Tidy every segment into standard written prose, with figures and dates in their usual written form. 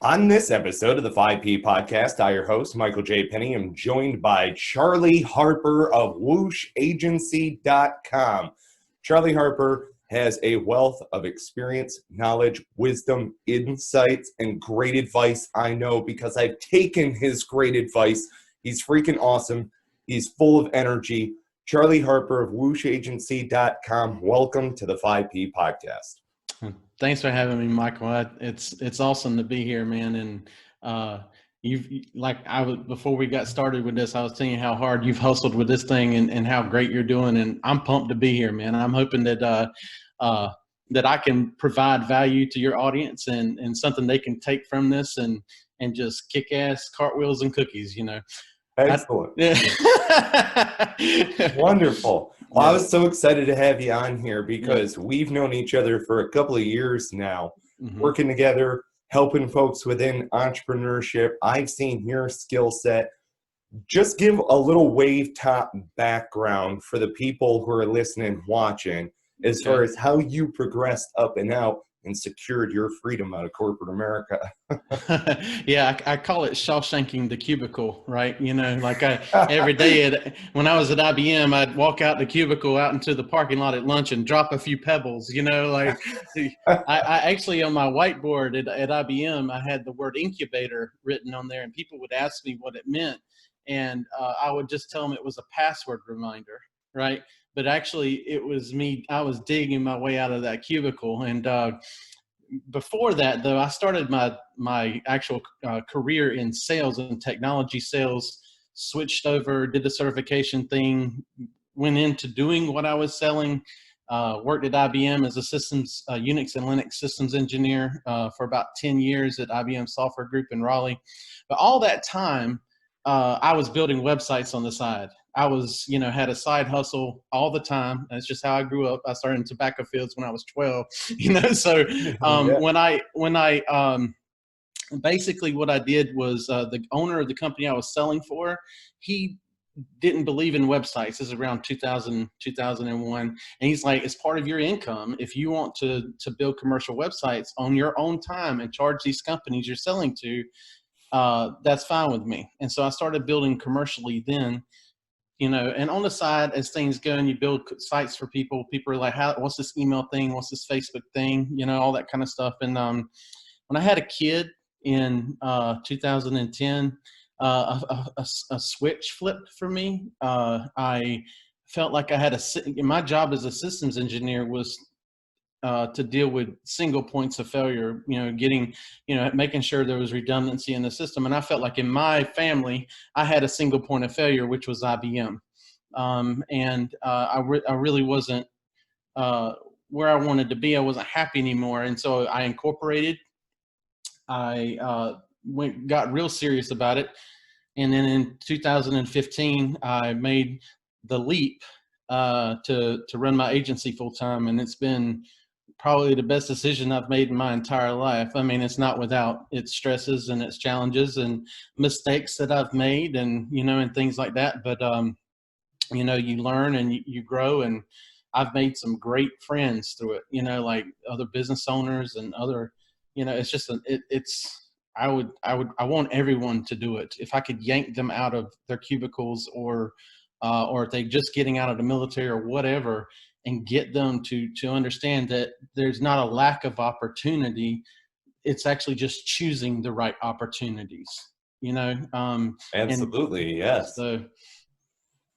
On this episode of the 5P podcast, I, your host, Michael J. Penney, am joined by Charlie Harper of whooshagency.com. Charlie Harper has a wealth of experience, knowledge, wisdom, insights, and great advice. I know because I've taken his great advice. He's freaking awesome. He's full of energy. Charlie Harper of whooshagency.com. Welcome to the 5P podcast. Thanks for having me, Michael. It's awesome to be here, man. And before we got started with this, I was telling you how hard you've hustled with this thing and how great you're doing. And I'm pumped to be here, man. I'm hoping that that I can provide value to your audience and something they can take from this and just kick ass, cartwheels and cookies, you know. Excellent. Wonderful. Well, I was so excited to have you on here because we've known each other for a couple of years now, working together, helping folks within entrepreneurship. I've seen your skill set. Just give a little wave top background for the people who are listening, watching, as far as how you progressed up and out and secured your freedom out of corporate America. I call it Shawshanking the cubicle, right? You know, like every day when I was at IBM, I'd walk out the cubicle out into the parking lot at lunch and drop a few pebbles, you know, like I actually on my whiteboard at IBM, I had the word incubator written on there and people would ask me what it meant. And I would just tell them it was a password reminder, right? But actually it was me, I was digging my way out of that cubicle. And before that, though, I started my actual career in sales and technology sales, switched over, did the certification thing, went into doing what I was selling, worked at IBM as a systems, Unix and Linux systems engineer for about 10 years at IBM Software Group in Raleigh. But all that time, I was building websites on the side. I was, had a side hustle all the time. That's just how I grew up. I started in tobacco fields when I was 12, So when I basically what I did was the owner of the company I was selling for, he didn't believe in websites. This is around 2000, 2001. And he's like, as part of your income, if you want to build commercial websites on your own time and charge these companies you're selling to, that's fine with me. And so I started building commercially then. And on the side, as things go and you build sites for people, people are like, what's this email thing? What's this Facebook thing? All that kind of stuff. And when I had a kid in 2010, a switch flipped for me. I felt like I had my job as a systems engineer was to deal with single points of failure, making sure there was redundancy in the system. And I felt like in my family, I had a single point of failure, which was IBM. I really wasn't where I wanted to be. I wasn't happy anymore. And so I incorporated, I got real serious about it. And then in 2015, I made the leap to run my agency full time. And it's been probably the best decision I've made in my entire life. I mean, it's not without its stresses and its challenges and mistakes that I've made and, and things like that. But, you learn and you grow, and I've made some great friends through it, like other business owners and other, it's just, I want everyone to do it. If I could yank them out of their cubicles or if they're just getting out of the military or whatever, and get them to understand that there's not a lack of opportunity. It's actually just choosing the right opportunities, Absolutely. Yes. So,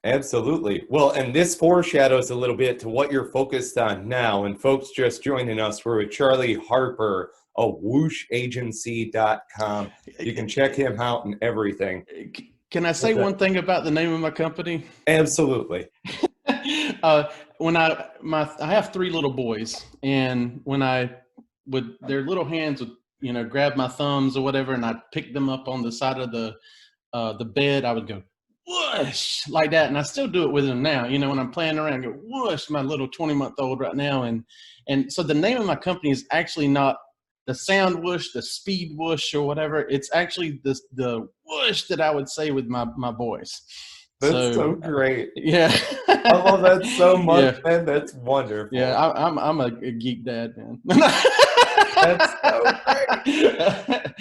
absolutely. Well, and this foreshadows a little bit to what you're focused on now. And folks just joining us, we're with Charlie Harper of whooshagency.com. You can check him out and everything. Can I say one thing about the name of my company? Absolutely. When I have 3 little boys, and when their little hands would, grab my thumbs or whatever, and I'd pick them up on the side of the bed, I would go, whoosh, like that. And I still do it with them now. When I'm playing around, I go, whoosh, my little 20-month-old right now. And so the name of my company is actually not the sound whoosh, the speed whoosh or whatever. It's actually the whoosh that I would say with my boys. That's so great. Yeah. I love that so much, man. That's wonderful. Yeah, I'm a geek dad, man. That's so great.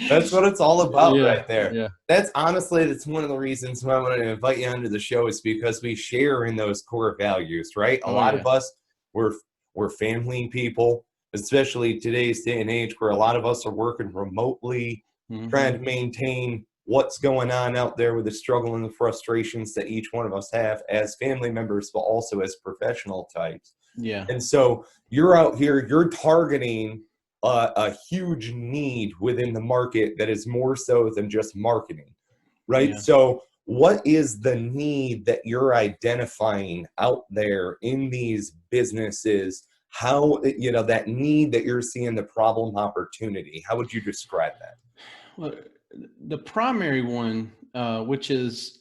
That's what it's all about right there. Yeah. That's one of the reasons why I wanted to invite you onto the show, is because we share in those core values, right? A lot of us, we're family people, especially today's day and age where a lot of us are working remotely, trying to maintain what's going on out there with the struggle and the frustrations that each one of us have as family members, but also as professional types. Yeah. And so you're out here, you're targeting a huge need within the market that is more so than just marketing, right? Yeah. So what is the need that you're identifying out there in these businesses? How, that need that you're seeing, the problem opportunity, how would you describe that? Well, the primary one, which is,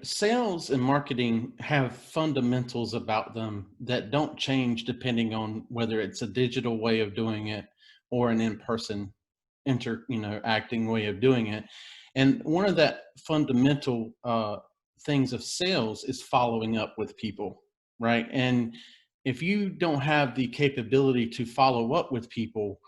sales and marketing have fundamentals about them that don't change depending on whether it's a digital way of doing it or an in-person acting way of doing it. And one of that fundamental things of sales is following up with people, right? And if you don't have the capability to follow up with people,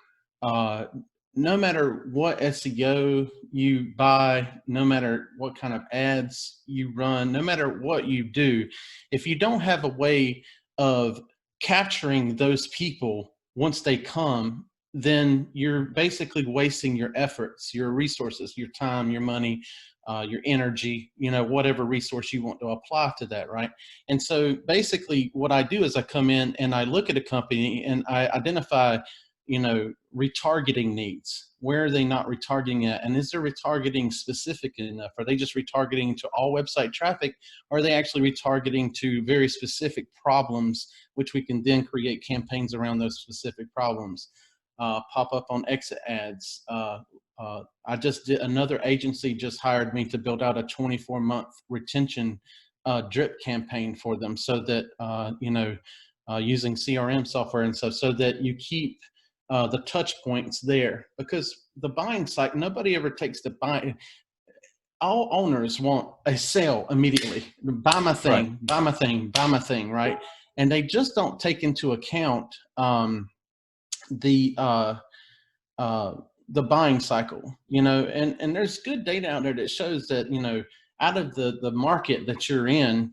no matter what SEO you buy, no matter what kind of ads you run, no matter what you do, if you don't have a way of capturing those people once they come, then you're basically wasting your efforts, your resources, your time, your money, your energy, whatever resource you want to apply to that, right? And so basically what I do is I come in and I look at a company and I identify retargeting needs. Where are they not retargeting at? And is their retargeting specific enough? Are they just retargeting to all website traffic? Or are they actually retargeting to very specific problems, which we can then create campaigns around those specific problems? Pop up on exit ads. Another agency just hired me to build out a 24-month retention drip campaign for them, so that, using CRM software and stuff, so that you keep the touch points there, because the buying site, nobody ever takes the buy. All owners want a sale immediately. Buy my thing, right. Buy my thing, buy my thing, right? And they just don't take into account the buying cycle, and there's good data out there that shows that, out of the market that you're in,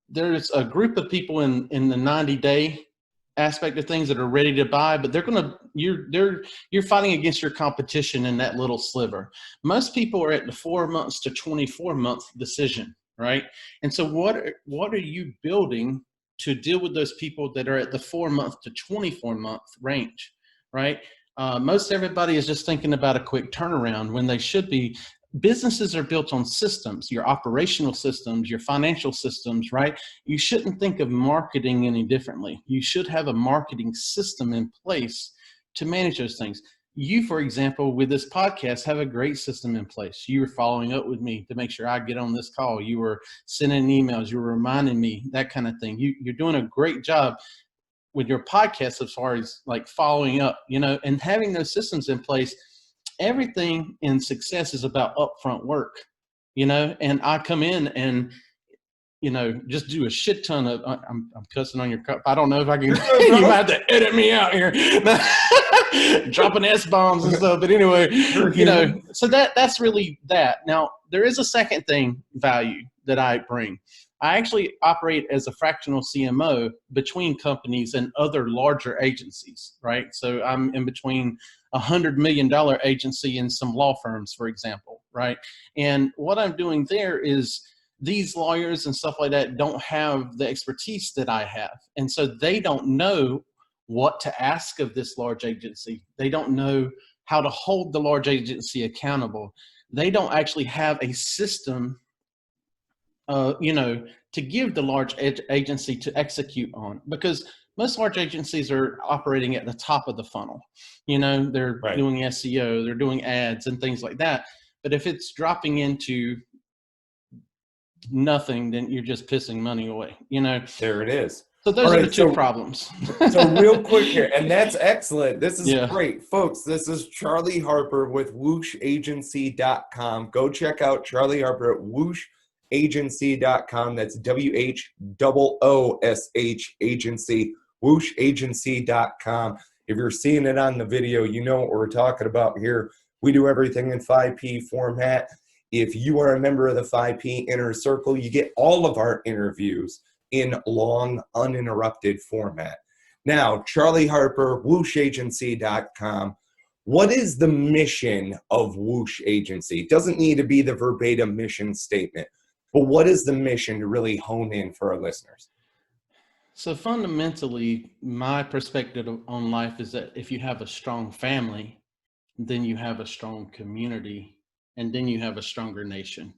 there's a group of people in the 90-day aspect of things that are ready to buy, but you're fighting against your competition in that little sliver. Most people are at the 4 months to 24-month decision, right? And so what are you building to deal with those people that are at the 4 month to 24-month range, right? Most everybody is just thinking about a quick turnaround when they should be. Businesses are built on systems, your operational systems, your financial systems, right? You shouldn't think of marketing any differently. You should have a marketing system in place to manage those things. You, for example, with this podcast, have a great system in place. You were following up with me to make sure I get on this call. You were sending emails. You were reminding me, that kind of thing. You're doing a great job with your podcast as far as like following up, and having those systems in place. Everything in success is about upfront work, and I come in and, just do a shit ton of, I'm cussing on your cup. I don't know if I can, you might have to edit me out here, dropping S-bombs and stuff. But anyway, so that's really that. Now, there is a second value that I bring. I actually operate as a fractional CMO between companies and other larger agencies, right? So I'm in between $100 million agency and some law firms, for example, right? And what I'm doing there is these lawyers and stuff like that don't have the expertise that I have. And so they don't know what to ask of this large agency. They don't know how to hold the large agency accountable. They don't actually have a system to give the large agency to execute on, because most large agencies are operating at the top of the funnel. They're right. Doing SEO, they're doing ads and things like that. But if it's dropping into nothing, then you're just pissing money away, There it is. So those are the two problems. So real quick here, and that's excellent. This is great. Folks, this is Charlie Harper with whooshagency.com. Go check out Charlie Harper at whooshagency.com. That's WHOOSH agency, whooshagency.com. If you're seeing it on the video, you know what we're talking about here. We do everything in 5P format. If you are a member of the 5P Inner Circle, you get all of our interviews in long, uninterrupted format. Now, Charlie Harper, whooshagency.com. What is the mission of Whoosh Agency? It doesn't need to be the verbatim mission statement, but what is the mission to really hone in for our listeners? So fundamentally, my perspective on life is that if you have a strong family, then you have a strong community, and then you have a stronger nation,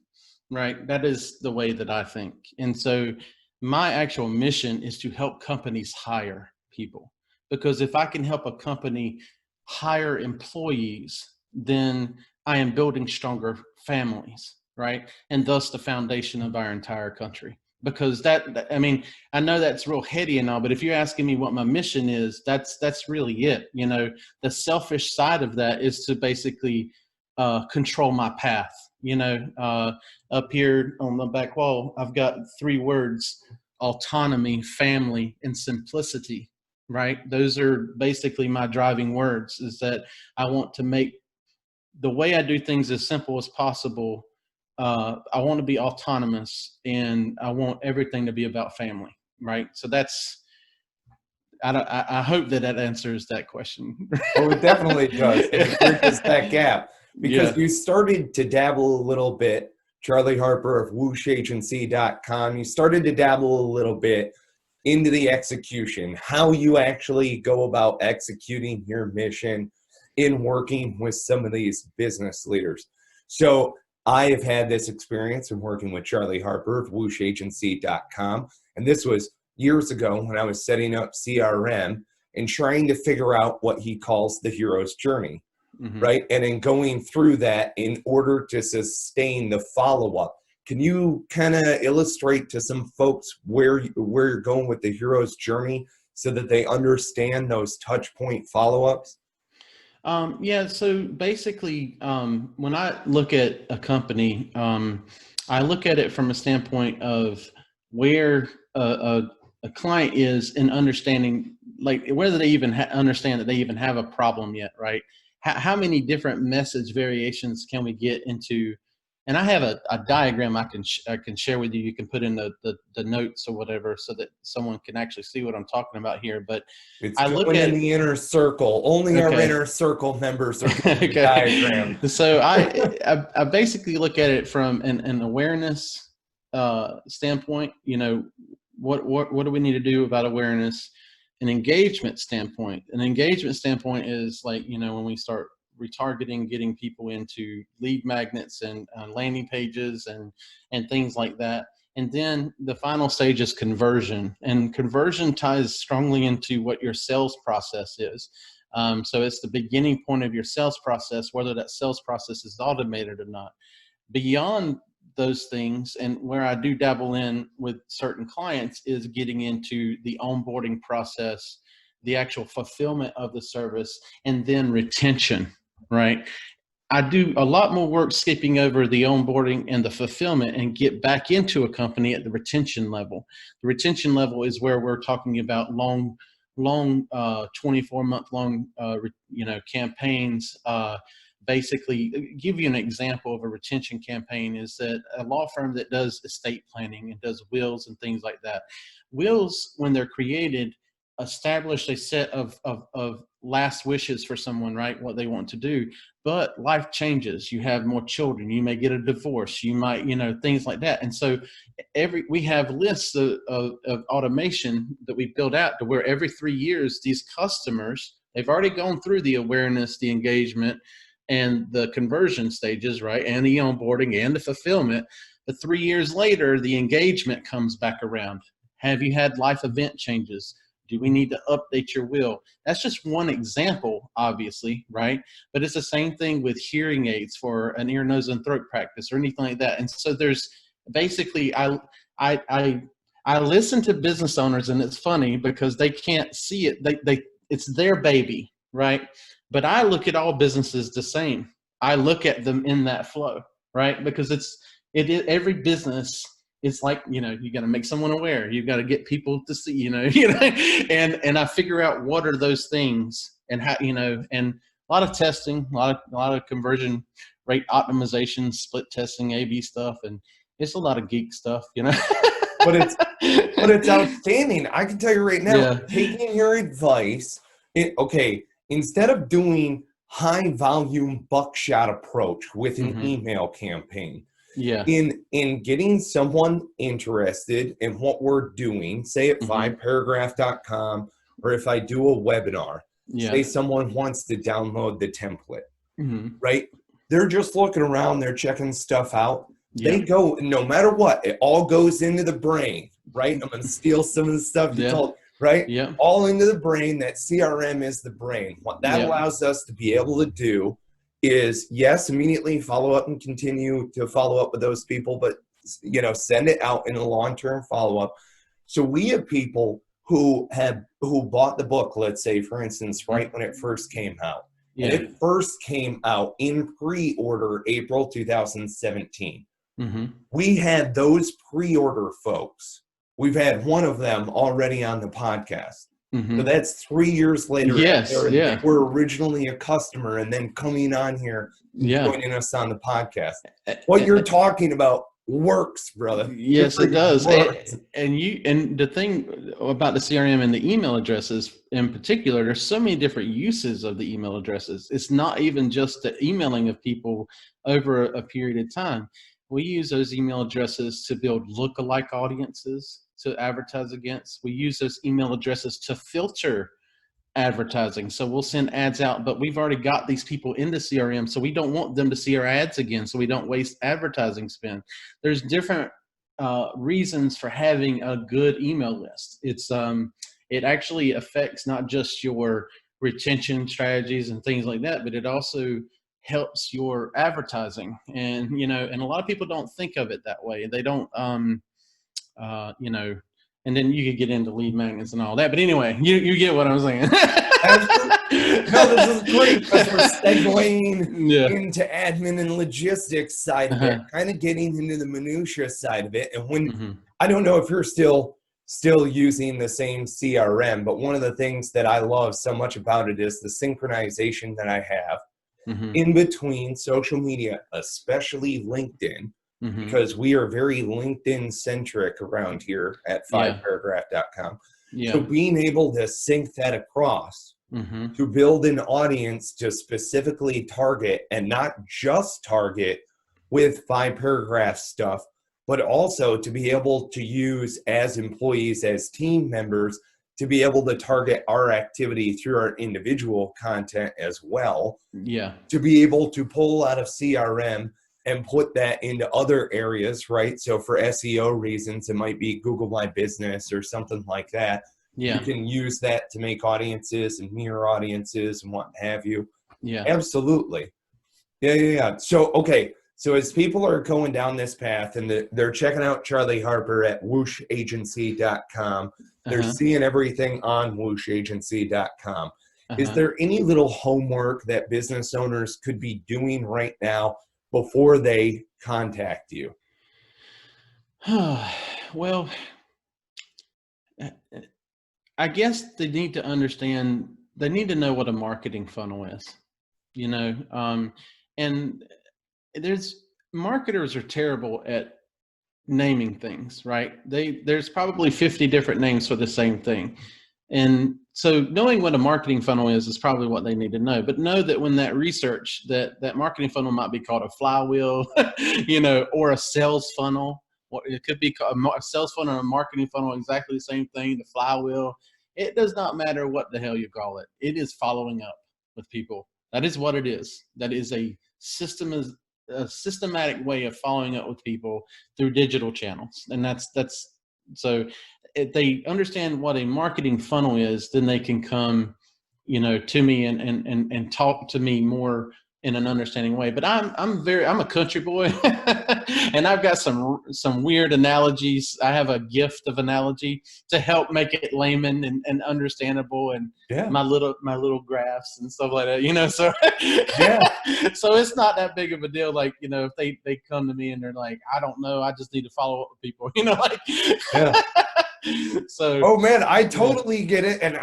right? That is the way that I think. And so my actual mission is to help companies hire people, because if I can help a company hire employees, then I am building stronger families, right? And thus the foundation of our entire country. Because I mean, I know that's real heady and all, but if you're asking me what my mission is, that's really it. You know, the selfish side of that is to basically control my path. You know, up here on the back wall, I've got 3 words: autonomy, family, and simplicity, right? Those are basically my driving words, is that I want to make the way I do things as simple as possible. I want to be autonomous, and I want everything to be about family, right? So that's, I hope that answers that question. Oh, it definitely does. It bridges that gap, because you started to dabble a little bit, Charlie Harper of whooshagency.com. You started to dabble a little bit into the execution, how you actually go about executing your mission in working with some of these business leaders. So I have had this experience in working with Charlie Harper of whooshagency.com. And this was years ago when I was setting up CRM and trying to figure out what he calls the hero's journey, right? And in going through that in order to sustain the follow-up. Can you kind of illustrate to some folks where you're going with the hero's journey so that they understand those touch point follow-ups? Yeah, so basically, when I look at a company, I look at it from a standpoint of where a client is in understanding, like whether they even understand that they even have a problem yet, right? How many different message variations can we get into? And I have a diagram I can share with you. You can put in the notes or whatever, so that someone can actually see what I'm talking about here. But it's going in the inner circle. Only our inner circle members are getting the diagram. So I basically look at it from an awareness standpoint. You know, what do we need to do about awareness? An engagement standpoint. An engagement standpoint is like, you know, when we start retargeting, getting people into lead magnets and landing pages and things like that. And then the final stage is conversion, and conversion ties strongly into what your sales process is. So it's the beginning point of your sales process, whether that sales process is automated or not. Beyond those things, and where I do dabble in with certain clients, is getting into the onboarding process, the actual fulfillment of the service, and then retention, right? I do a lot more work skipping over the onboarding and the fulfillment and get back into a company at the retention level. The retention level is where we're talking about long 24-month long, campaigns. Basically, give you an example of a retention campaign is that a law firm that does estate planning and does wills and things like that. Wills, when they're created, establish a set of last wishes for someone, right? What they want to do. But life changes. You have more children. You may get a divorce. You might, things like that. And so we have lists of automation that we build out to where every 3 years, these customers, they've already gone through the awareness, the engagement, and the conversion stages, right? And the onboarding and the fulfillment. But 3 years later, the engagement comes back around. Have you had life event changes? Do we need to update your will? That's just one example, obviously, right? But it's the same thing with hearing aids for an ear, nose, and throat practice or anything like that. And so there's basically, I listen to business owners, and it's funny because they can't see it. It's their baby, right? But I look at all businesses the same. I look at them in that flow, right? Because every business. It's like, you got to make someone aware. You've got to get people to see, and I figure out what are those things. and how, and a lot of testing, a lot of conversion rate optimization, split testing, A/B stuff, and it's a lot of geek stuff, But it's outstanding. I can tell you right now, taking your advice, instead of doing high volume buckshot approach with an email campaign, in getting someone interested in what we're doing, say at 5paragraph.com, or if I do a webinar, say someone wants to download the template, right? They're just looking around, they're checking stuff out. They go, no matter what, it all goes into the brain, right? I'm going to steal some of the stuff you told, right? All into the brain. That CRM is the brain. What that allows us to be able to do is, yes, immediately follow up and continue to follow up with those people, but, send it out in a long-term follow-up. So we have people who bought the book, let's say, for instance, right when it first came out. And it first came out in pre-order April 2017. We had those pre-order folks. We've had one of them already on the podcast. So that's 3 years later. They were originally a customer and then coming on here, joining us on the podcast. What you're talking about works, brother. Yes, it does. And the thing about the CRM and the email addresses in particular, there's so many different uses of the email addresses. It's not even just the emailing of people over a period of time. We use those email addresses to build lookalike audiences to advertise against. We use those email addresses to filter advertising. So we'll send ads out, but we've already got these people in the CRM, so we don't want them to see our ads again, so we don't waste advertising spend. There's different reasons for having a good email list. It actually affects not just your retention strategies and things like that, but it also helps your advertising. And and a lot of people don't think of it that way. They don't and then you could get into lead magnets and all that. But anyway, you get what I'm saying. No, this is great because we're segueing into admin and logistics side of it, kind of getting into the minutia side of it. And when I don't know if you're still using the same CRM, but one of the things that I love so much about it is the synchronization that I have in between social media, especially LinkedIn. Because we are very LinkedIn centric around here at 5paragraph.com. So being able to sync that across to build an audience to specifically target, and not just target with 5paragraph stuff, but also to be able to use as employees, as team members, to be able to target our activity through our individual content as well. To be able to pull out of CRM and put that into other areas, right? So for SEO reasons, it might be Google My Business or something like that. You can use that to make audiences and mirror audiences and what have you. Absolutely. So, okay. So as people are going down this path and they're checking out Charlie Harper at whooshagency.com, they're seeing everything on whooshagency.com. Is there any little homework that business owners could be doing right now before they contact you? Well, I guess they need to understand, they need to know what a marketing funnel is, and marketers are terrible at naming things, right? There's probably 50 different names for the same thing. And so knowing what a marketing funnel is probably what they need to know. But know that when that research, that marketing funnel might be called a flywheel, or a sales funnel. It could be a sales funnel and a marketing funnel, exactly the same thing, the flywheel. It does not matter what the hell you call it. It is following up with people. That is what it is. That is a systematic way of following up with people through digital channels. And that's so if they understand what a marketing funnel is, then they can come, to me and talk to me more in an understanding way. But I'm a country boy and I've got some weird analogies. I have a gift of analogy to help make it layman and understandable, and my little graphs and stuff like that, so so it's not that big of a deal. Like, if they come to me and they're like, I don't know, I just need to follow up with people, So, oh man, I totally get it, and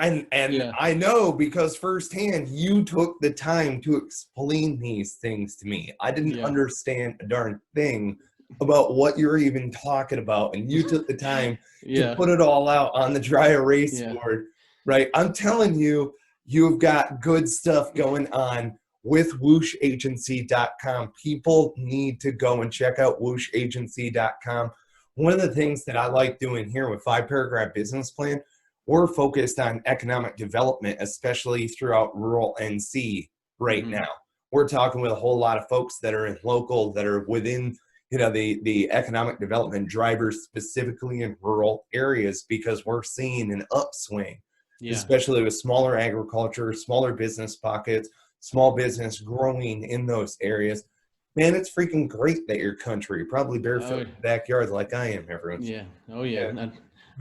yeah, I know because firsthand you took the time to explain these things to me. I didn't yeah, understand a darn thing about what you're even talking about, and you took the time to yeah, put it all out on the dry erase yeah. board, right? I'm telling you, you've got good stuff going on with whooshagency.com. People need to go and check out whooshagency.com. One of the things that I like doing here with 5-paragraph business plan, we're focused on economic development, especially throughout rural NC right now. We're talking with a whole lot of folks that are in local, that are within, the economic development drivers, specifically in rural areas, because we're seeing an upswing, Yeah. especially with smaller agriculture, smaller business pockets, small business growing in those areas. Man, it's freaking great that your country probably barefoot Oh, in the backyard like I am every once. yeah. Oh, yeah. Yeah.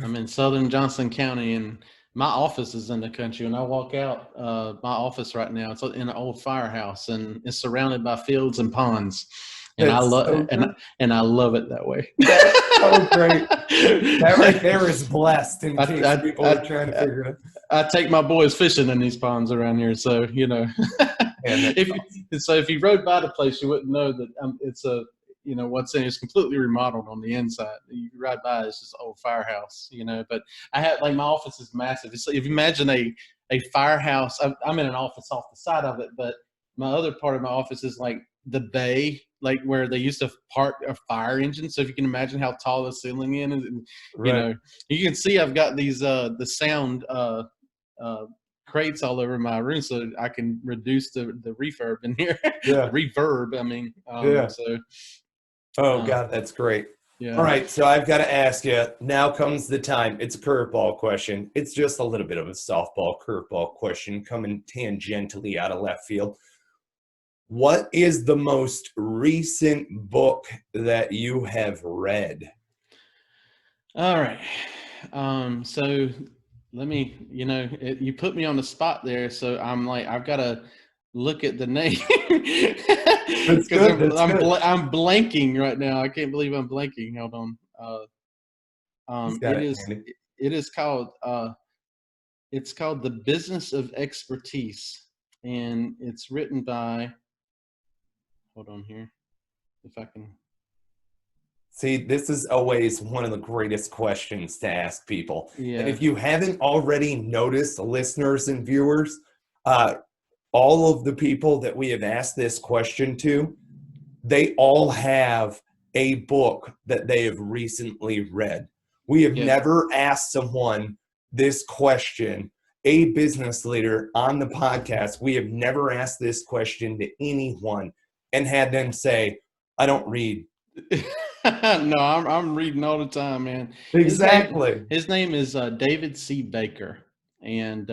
I'm in southern Johnson County, and my office is in the country. When I walk out, my office right now, it's in an old firehouse, and it's surrounded by fields and ponds. And I That's love so great. and I love it that way. That's so great. That right there is blessed in case I, people are I, trying to I, figure it I take my boys fishing in these ponds around here, so out. if you rode by the place, you wouldn't know that it's a what's in it's completely remodeled on the inside. You ride by, it's just old firehouse, But I have my office is massive. It's, if you imagine a firehouse, I'm in an office off the side of it, but my other part of my office is like the bay, like where they used to park a fire engine. So if you can imagine how tall the ceiling is, and Right. you can see I've got these the sound crates all over my room so I can reduce the refurb in here. The Yeah. reverb, I mean. Yeah. Oh, Uh, God, that's great. All yeah. right. So I've got to ask you, now comes the time. It's a curveball question. It's just a little bit of a softball curveball question coming tangentially out of left field. What is the most recent book that you have read? All right. So let me, you put me on the spot there. So I'm like, I've got to look at the name That's because good. That's good. I'm blanking right now. I can't believe I'm blanking. Hold on. He's got It it is, handy. it is called, it's called The Business of Expertise, and it's written by, hold on here, if I can. See, this is always one of the greatest questions to ask people. And Yeah. if you haven't already noticed, listeners and viewers, all of the people that we have asked this question to, they all have a book that they have recently read. We have Yeah. never asked someone this question, a business leader on the podcast. We have never asked this question to anyone and had them say, I don't read. No, I'm reading all the time, man. Exactly. His name is David C. Baker, and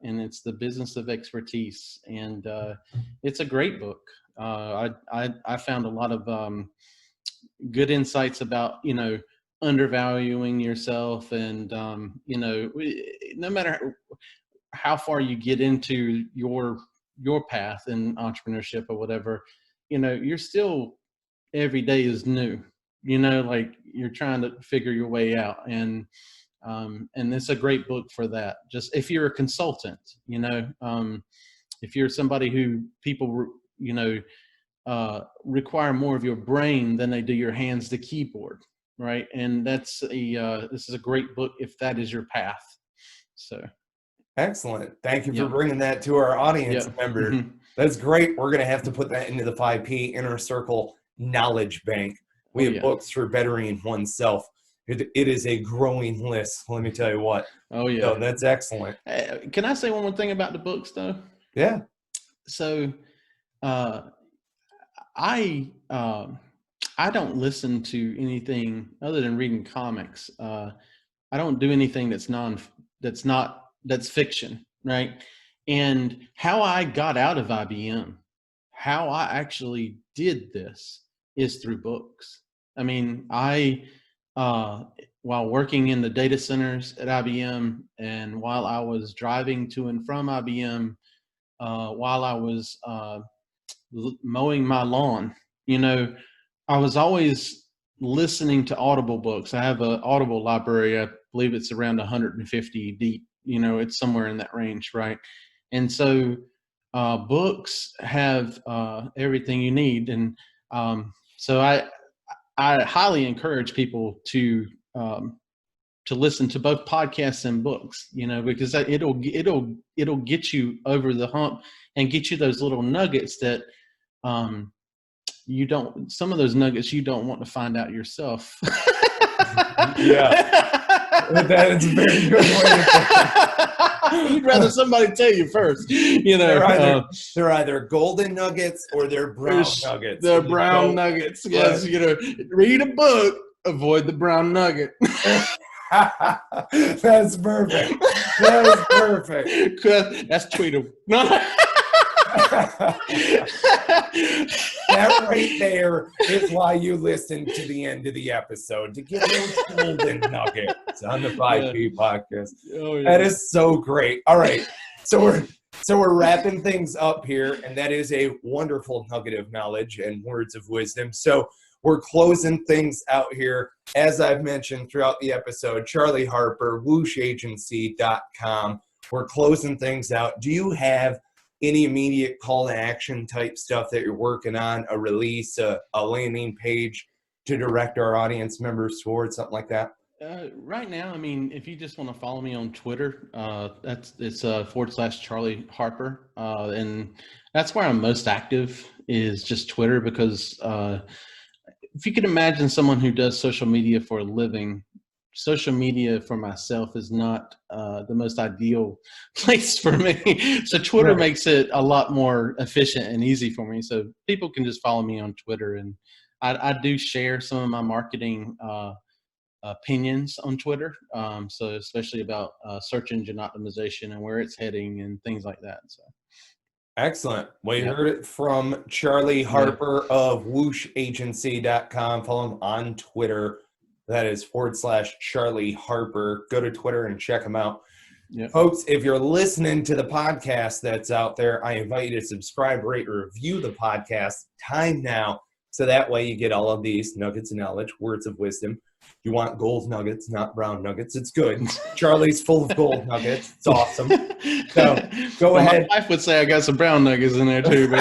it's The Business of Expertise, and it's a great book. I found a lot of good insights about undervaluing yourself, and no matter how far you get into your path in entrepreneurship or whatever, you're still every day is new, like you're trying to figure your way out, and it's a great book for that. Just if you're a consultant, if you're somebody who people require more of your brain than they do your hands to keyboard, right? And this is a great book if that is your path. So Excellent. Thank you for yeah. bringing that to our audience Yeah. members. Hmm. That's great. We're going to have to put that into the 5P Inner Circle Knowledge Bank. We Oh have yeah. books for bettering oneself. It is a growing list. Let me tell you what. Oh yeah. So that's excellent. Can I say one more thing about the books though? Yeah. So uh, I I don't listen to anything other than reading comics. I don't do anything that's fiction, right? And how I got out of IBM, how I actually did this is through books. I mean, while working in the data centers at IBM, and while I was driving to and from IBM, while I was mowing my lawn, I was always listening to Audible books. I have an Audible library. I believe it's around 150 deep. It's somewhere in that range, right? And so books have everything you need. And so I highly encourage people to listen to both podcasts and books, because it'll get you over the hump and get you those little nuggets that some of those nuggets you don't want to find out yourself. Yeah, that is a very good way to put it. You'd rather somebody tell you first. They're either golden nuggets or they're brown nuggets. They're brown nuggets. Yes, read a book, avoid the brown nugget. That's perfect. That is perfect. That's tweetable. That right there is why you listen to the end of the episode, to get those golden nuggets on the 5P podcast. Oh, yeah. That is so great. All right. So we're wrapping things up here, and that is a wonderful nugget of knowledge and words of wisdom. So we're closing things out here. As I've mentioned throughout the episode, Charlie Harper, whooshagency.com. We're closing things out. Do you have any immediate call to action type stuff that you're working on, a release, a landing page to direct our audience members towards, something like that? Right now, if you just want to follow me on Twitter, it's /Charlie Harper. And that's where I'm most active, is just Twitter, because if you could imagine someone who does social media for a living, social media for myself is not the most ideal place for me. So Twitter makes it a lot more efficient and easy for me. So people can just follow me on Twitter. And I do share some of my marketing opinions on Twitter. So especially about search engine optimization and where it's heading and things like that. So. Excellent. Well, you heard it from Charlie Harper of whooshagency.com. Follow him on Twitter. That is /Charlie Harper. Go to Twitter and check him out. Yep. Folks, if you're listening to the podcast that's out there, I invite you to subscribe, rate, or review the podcast. Time now. So that way you get all of these nuggets of knowledge, words of wisdom. You want gold nuggets, not brown nuggets. It's good. Charlie's full of gold nuggets. It's awesome. So go ahead. My wife would say I got some brown nuggets in there too. But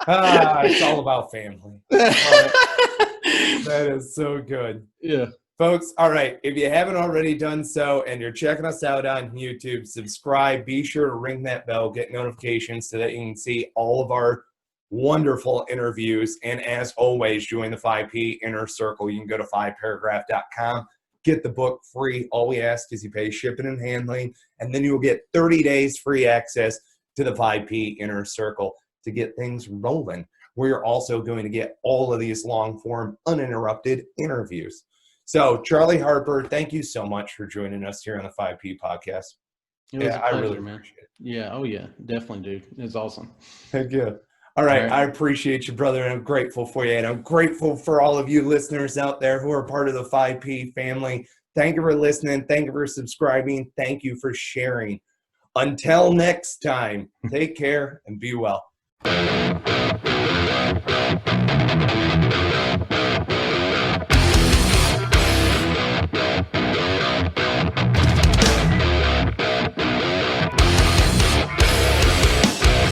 it's all about family. That is so good. Yeah. Folks, all right. If you haven't already done so and you're checking us out on YouTube, subscribe. Be sure to ring that bell, get notifications so that you can see all of our wonderful interviews. And as always, join the 5P Inner Circle. You can go to 5paragraph.com, get the book free. All we ask is you pay shipping and handling, and then you will get 30 days free access to the 5P Inner Circle to get things rolling. We're also going to get all of these long-form, uninterrupted interviews. So, Charlie Harper, thank you so much for joining us here on the 5P podcast. It was a pleasure, I really appreciate it. Yeah, oh yeah, definitely, dude. It's awesome. Heck yeah. All right, I appreciate you, brother, and I'm grateful for you. And I'm grateful for all of you listeners out there who are part of the 5P family. Thank you for listening. Thank you for subscribing. Thank you for sharing. Until next time, take care and be well.